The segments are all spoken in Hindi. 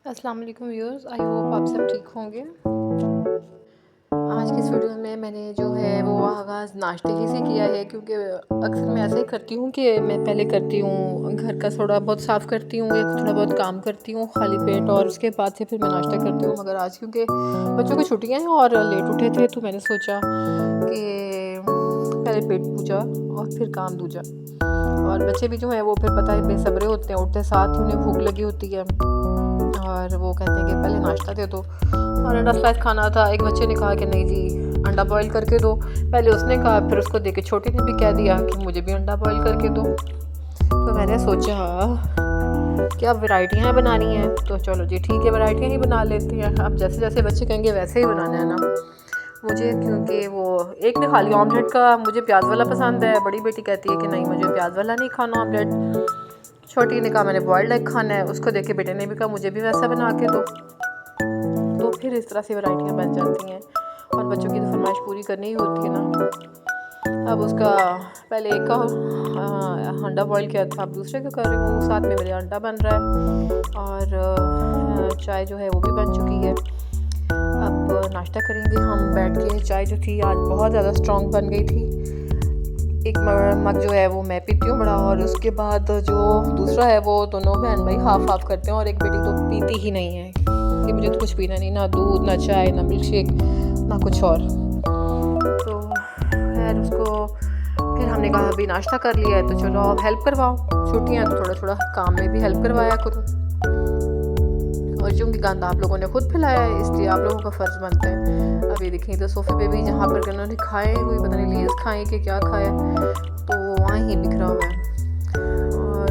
अस्सलाम वालेकुम व्यूअर्स, आई होप आप सब ठीक होंगे। आज की इस वीडियो में मैंने जो है वो आगाज़ नाश्ते ही से किया है, क्योंकि अक्सर मैं ऐसे ही करती हूँ कि मैं पहले करती हूँ घर का थोड़ा बहुत साफ़ करती हूँ या थोड़ा बहुत काम करती हूँ खाली पेट, और उसके बाद से फिर मैं नाश्ता करती हूँ। मगर आज क्योंकि बच्चों की छुट्टियाँ हैं और लेट उठे थे, तो मैंने सोचा कि पहले पेट पूजा और फिर काम दूजा। और बच्चे भी जो है वो फिर पता है बेसब्रे होते हैं, उठते साथ ही उन्हें भूख लगी होती है और वो कहते हैं कि पहले नाश्ता दे दो। और अंडा स्लाइस खाना था। एक बच्चे ने कहा कि नहीं जी अंडा बॉईल करके दो। पहले उसने कहा, फिर उसको देख के छोटी ने भी कह दिया कि मुझे भी अंडा बॉईल करके दो। तो मैंने सोचा क्या वैरायटियाँ बनानी हैं, तो चलो जी ठीक है, वैरायटियाँ ही बना लेते हैं। अब जैसे जैसे बच्चे कहेंगे वैसे ही बनाना है ना मुझे, क्योंकि वो एक ने खाली ऑमलेट का, मुझे प्याज वाला पसंद है। बड़ी बेटी कहती है कि नहीं मुझे प्याज वाला नहीं खाना ऑमलेट। छोटी ने कहा मैंने बॉइल्ड एग खाना है। उसको देख के बेटे ने भी कहा मुझे भी वैसा बना के दो। तो फिर इस तरह से वैरायटियाँ बन जाती हैं और बच्चों की तो फरमाइश पूरी करनी ही होती है ना। अब उसका पहले एक का अंडा बॉईल किया था, अब दूसरे का कर रही हूँ। साथ में मेरे अंडा बन रहा है और चाय जो है वो भी बन चुकी है। अब नाश्ता करेंगे हम बैठ के। चाय जो थी आज बहुत ज़्यादा स्ट्रॉन्ग बन गई थी। एक मग जो है वो मैं पीती हूँ बड़ा, और उसके बाद जो दूसरा है वो दोनों बहन भाई हाफ हाफ करते हैं। और एक बेटी तो पीती ही नहीं है कि मुझे तो कुछ पीना नहीं, ना दूध ना चाय ना मिल्क शेक ना कुछ और। तो खैर उसको फिर हमने कहा अभी नाश्ता कर लिया है तो चलो अब हेल्प करवाओ, छुट्टियाँ हैं तो थोड़ा थोड़ा काम में भी हेल्प करवाया करो। और चूँकि गंद आप लोगों ने खुद फैलाया है इसलिए आप लोगों का फ़र्ज़ बनता है। अब ये देखें तो सोफ़े पे भी जहाँ पर उन्होंने खाए कोई पता नहीं लेज़ खाए कि क्या खाया, तो वहाँ ही बिखरा हुआ है। और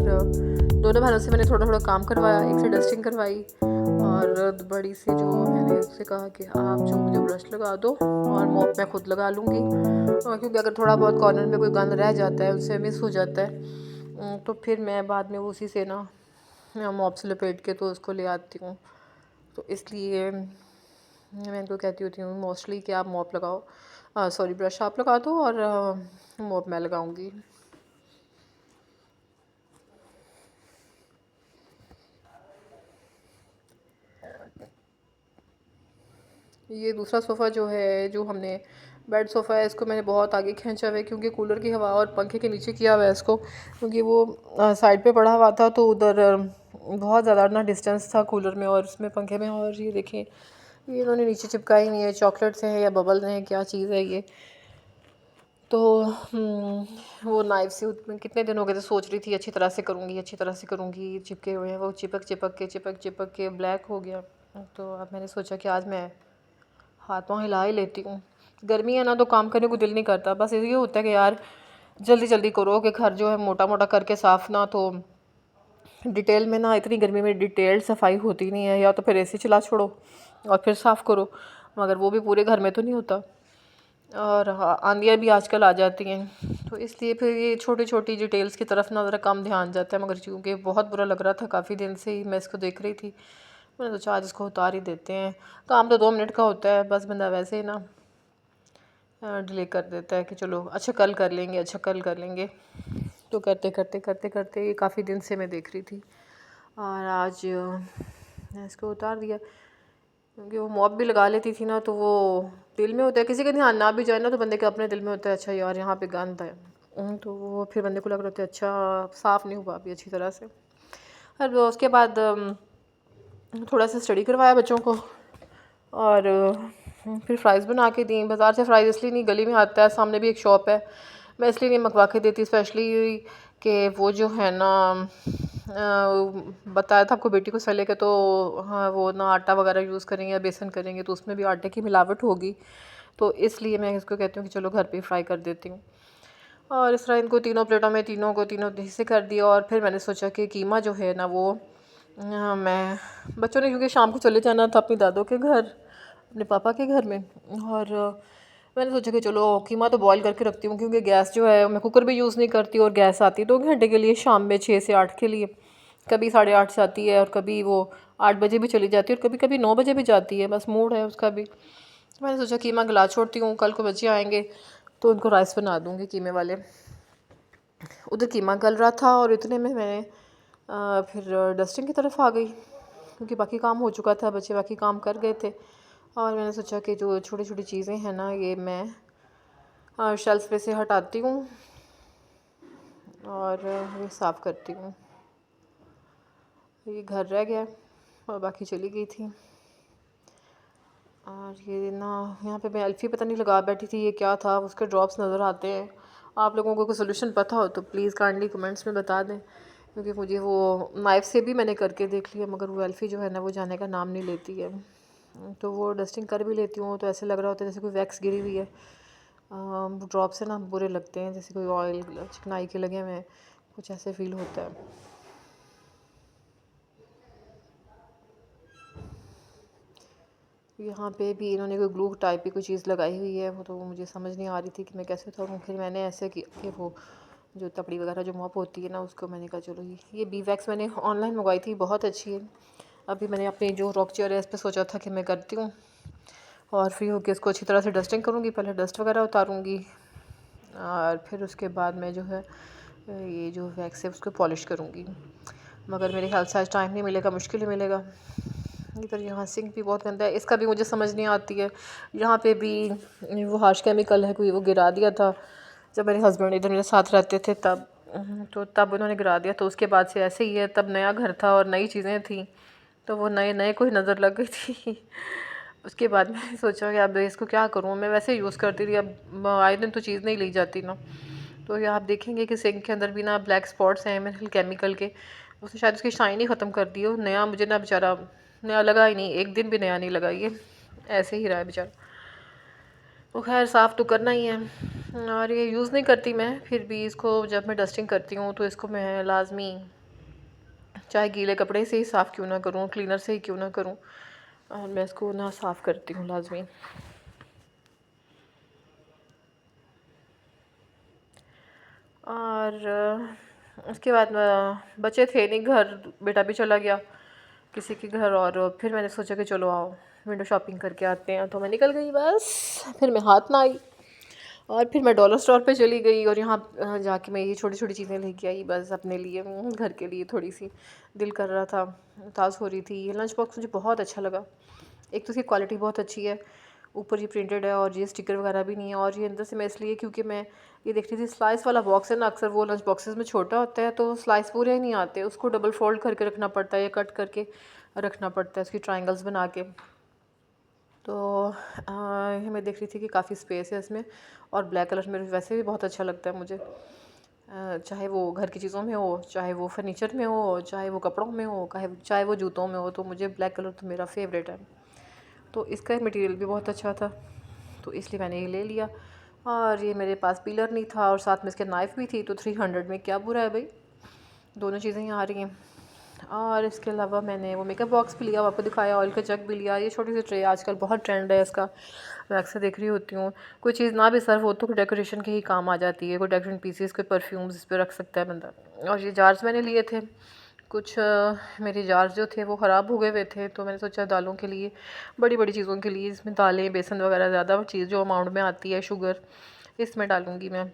दोनों बहनों से मैंने थोड़ा थोड़ा काम करवाया। एक से डस्टिंग करवाई और बड़ी से जो मैंने उससे कहा कि आप जो मुझे ब्रश लगा दो और मॉप मैं खुद लगा लूँगी, क्योंकि अगर थोड़ा बहुत कॉर्नर में कोई गंद रह जाता है उससे मिस हो जाता है, तो फिर मैं बाद में उसी से ना मॉप से लपेट के तो उसको ले आती हूँ। तो इसलिए मैं इनको कहती होती हूँ मोस्टली कि आप मॉप लगाओ, सॉरी ब्रश आप लगा दो और मॉप मैं लगाऊंगी। ये दूसरा सोफ़ा जो है, जो हमने बेड सोफ़ा है, इसको मैंने बहुत आगे खींचा हुआ है क्योंकि कूलर की हवा और पंखे के नीचे किया हुआ है इसको, क्योंकि वो साइड पे पड़ा हुआ था तो उधर बहुत ज़्यादा ना डिस्टेंस था कूलर में और उसमें पंखे में। और ये देखें ये इन्होंने नीचे चिपकाई नहीं है, चॉकलेट्स हैं या बबल हैं, क्या चीज़ है ये। तो वो नाइफ से कितने दिन हो गए थे, सोच रही थी अच्छी तरह से करूँगी अच्छी तरह से करूँगी, चिपके हुए हैं वो, चिपक के ब्लैक हो गया। तो अब मैंने सोचा कि आज मैं हाथ पाँव हिला ही लेती हूँ। गर्मी है ना तो काम करने को दिल नहीं करता, बस ये होता है कि यार जल्दी जल्दी करो कि घर जो है मोटा मोटा करके साफ़ ना, तो डिटेल में ना इतनी गर्मी में डिटेल्ड सफाई होती नहीं है, या तो फिर एसी चला छोड़ो और फिर साफ़ करो, मगर वो भी पूरे घर में तो नहीं होता। और आंधियाँ भी आजकल आ जाती हैं, तो इसलिए फिर ये छोटी छोटी डिटेल्स की तरफ ना ज़रा कम ध्यान जाता है। मगर क्योंकि बहुत बुरा लग रहा था, काफ़ी दिन से ही मैं इसको देख रही थी, मैंने सोचा आज इसको उतार ही देते हैं। काम तो 2 मिनट का होता है, बस बंदा वैसे ही ना डिले कर देता है कि चलो अच्छा कल कर लेंगे अच्छा कल कर लेंगे। तो करते करते करते करते काफ़ी दिन से मैं देख रही थी और आज मैं इसको उतार दिया, क्योंकि वो मॉप भी लगा लेती थी ना, तो वो दिल में होता है, किसी का ध्यान ना भी जाए ना तो बंदे के अपने दिल में होता है अच्छा यार यहाँ पे गंद है, तो वो फिर बंदे को लग रहा होता है अच्छा साफ़ नहीं हुआ अभी अच्छी तरह से। और उसके बाद थोड़ा सा स्टडी करवाया बच्चों को और फिर फ़्राइज़ बना के दी। बाज़ार से फ़्राइज़ इसलिए नहीं, गली में आता है सामने भी एक शॉप है, मैं इसलिए नहीं मंगवा के देती स्पेशली कि वो जो है ना बताया था आपको बेटी को सले के, तो हाँ वो ना आटा वगैरह यूज़ करेंगे या बेसन करेंगे तो उसमें भी आटे की मिलावट होगी, तो इसलिए मैं इसको कहती हूँ कि चलो घर पे फ्राई कर देती हूँ। और इस तरह इनको तीनों प्लेटों में तीनों हिस्से कर दिया। और फिर मैंने सोचा कि कीमा जो है ना वो मैं बच्चों ने, क्योंकि शाम को चले जाना था अपनी दादों के घर, अपने पापा के घर में, और मैंने सोचा कि चलो कीमा तो बॉईल करके रखती हूँ, क्योंकि गैस जो है मैं कुकर भी यूज़ नहीं करती और गैस आती है 2 घंटे के लिए शाम में 6 से 8 के लिए, कभी 8:30 से आती है और कभी वो 8 बजे भी चली जाती है और कभी कभी 9 बजे भी जाती है, बस मूड है उसका भी। मैंने सोचा कीमा गला छोड़ती हूँ, कल को बच्चे आएंगे तो उनको राइस बना दूँगी कीमे वाले। उधर कीमा गल रहा था और इतने में मैं फिर डस्टिंग की तरफ आ गई। क्योंकि बाकी काम हो चुका था, बच्चे बाकी काम कर गए थे। और मैंने सोचा कि जो छोटी छोटी चीज़ें हैं ना, ये मैं शेल्फ़ पे से हटाती हूँ और ये साफ़ करती हूँ। ये घर रह गया और बाकी चली गई थी। और ये ना, यहाँ पे मैं अल्फ़ी पता नहीं लगा बैठी थी, ये क्या था, उसके ड्रॉप्स नज़र आते हैं। आप लोगों को कोई सोल्यूशन पता हो तो प्लीज़ काइंडली कमेंट्स में बता दें, क्योंकि मुझे वो नाइफ़ से भी मैंने करके देख लिया, मगर वो अल्फ़ी जो है ना, वो जाने का नाम नहीं लेती है। तो वो डस्टिंग कर भी लेती हूँ तो ऐसे लग रहा होता है जैसे कोई वैक्स गिरी हुई है। ड्रॉप से ना बुरे लगते हैं, जैसे कोई ऑयल चिकनाई के लगे हुए हैं, कुछ ऐसे फ़ील होता है। यहाँ पे भी इन्होंने कोई ग्लू टाइप की कोई चीज़ लगाई हुई है, वो तो मुझे समझ नहीं आ रही थी कि मैं कैसे उतारूँ। फिर मैंने ऐसे किया कि वो जो तपड़ी वगैरह जो मॉप होती है ना, उसको मैंने कहा चलो ये बी वैक्स मैंने ऑनलाइन मंगवाई थी, बहुत अच्छी है। अभी मैंने अपनी जो रॉक चेयर है इस पर सोचा था कि मैं करती हूँ और फ्री होकर इसको अच्छी तरह से डस्टिंग करूँगी। पहले डस्ट वगैरह उतारूँगी और फिर उसके बाद मैं जो है ये जो वैक्स है उसको पॉलिश करूँगी, मगर मेरे ख्याल से आज टाइम नहीं मिलेगा, मुश्किल ही मिलेगा। इधर यहाँ सिंक भी बहुत गंदा है, इसका भी मुझे समझ नहीं आती है। यहाँ पे भी वो हार्श केमिकल है कोई, वो गिरा दिया था जब मेरे हस्बैंड इधर मेरे साथ रहते थे तब, तो तब उन्होंने गिरा दिया। तो उसके बाद से ऐसे ही है, तब नया घर था और नई चीज़ें थी, तो वो नए नए को ही नज़र लग गई थी। उसके बाद मैंने सोचा कि अब इसको क्या करूँ, मैं वैसे यूज़ करती थी, अब आए दिन तो चीज़ नहीं ली जाती ना। तो ये आप देखेंगे कि सिंक के अंदर भी ना ब्लैक स्पॉट्स हैं मेरे केमिकल के, उसने शायद उसकी शाइन ही ख़त्म कर दी हो। नया मुझे ना बेचारा नया लगा ही नहीं, एक दिन भी नया नहीं लगा, ये ऐसे ही रहा है बेचारा। तो खैर साफ़ तो करना ही है और ये यूज़ नहीं करती मैं, फिर भी इसको जब मैं डस्टिंग करती हूँ तो इसको मैं लाजमी, चाहे गीले कपड़े से ही साफ़ क्यों ना करूँ, क्लीनर से ही क्यों ना करूँ, और मैं इसको ना साफ़ करती हूँ लाजमी। और उसके बाद बच्चे थे नहीं घर, बेटा भी चला गया किसी के घर, और फिर मैंने सोचा कि चलो आओ विंडो शॉपिंग करके आते हैं, तो मैं निकल गई बस। फिर मैं हाथ ना आई और फिर मैं डॉलर स्टोर पे चली गई और यहाँ जाके मैं ये छोटी छोटी चीज़ें लेके आई बस अपने लिए, घर के लिए थोड़ी सी दिल कर रहा था, उदास हो रही थी। ये लंच बॉक्स मुझे बहुत अच्छा लगा, एक तो इसकी क्वालिटी बहुत अच्छी है, ऊपर ये प्रिंटेड है और ये स्टिकर वगैरह भी नहीं है, और ये अंदर से मैं इसलिए क्योंकि मैं ये देख रही थी स्लाइस वाला बॉक्स है ना, अक्सर वो लंच बॉक्सेस में छोटा होता है तो स्लाइस पूरे ही नहीं आते, उसको डबल फोल्ड करके रखना पड़ता है या कट करके रखना पड़ता है उसकी ट्रायंगल्स बना के। तो ये मैं देख रही थी कि काफ़ी स्पेस है इसमें, और ब्लैक कलर मेरे वैसे भी बहुत अच्छा लगता है मुझे, चाहे वो घर की चीज़ों में हो, चाहे वो फर्नीचर में हो, चाहे वो कपड़ों में हो, चाहे वो जूतों में हो, तो मुझे ब्लैक कलर तो मेरा फेवरेट है। तो इसका मटेरियल भी बहुत अच्छा था, तो इसलिए मैंने ये ले लिया। और ये मेरे पास पीलर नहीं था और साथ में इसके नाइफ़ भी थी, तो 300 में क्या बुरा है भाई, दोनों चीज़ें यहाँ आ रही हैं। और इसके अलावा मैंने वो मेकअप बॉक्स भी लिया, आपको दिखाया, ऑयल का जग भी लिया। ये छोटी सी ट्रे आजकल बहुत ट्रेंड है इसका, मैं अक्सर देख रही होती हूँ, कोई चीज़ ना भी सर्व हो तो डेकोरेशन के ही काम आ जाती है, कोई डेकोरेशन पीसेस, कोई परफ्यूम्स इस पर रख सकता है बंदा। और ये जार्स मैंने लिए थे कुछ, मेरे जार्स जो थे वो ख़राब हो गए हुए थे, तो मैंने सोचा दालों के लिए, बड़ी बड़ी चीज़ों के लिए, इसमें दालें बेसन वगैरह ज़्यादा चीज़ जो अमाउंट में आती है, शुगर इसमें डालूँगी मैं।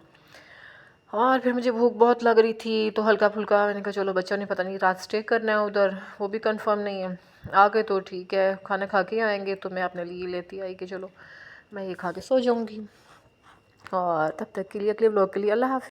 और फिर मुझे भूख बहुत लग रही थी तो हल्का फुल्का मैंने कहा चलो, बच्चों ने पता नहीं रात स्टे करना है उधर, वो भी कंफर्म नहीं है, आ गए तो ठीक है, खाना खा के आएंगे, तो मैं अपने लिए लेती आई कि चलो मैं ये खा के सो जाऊँगी। और तब तक के लिए अगले ब्लॉग के लिए अल्लाह हाफ़िज़।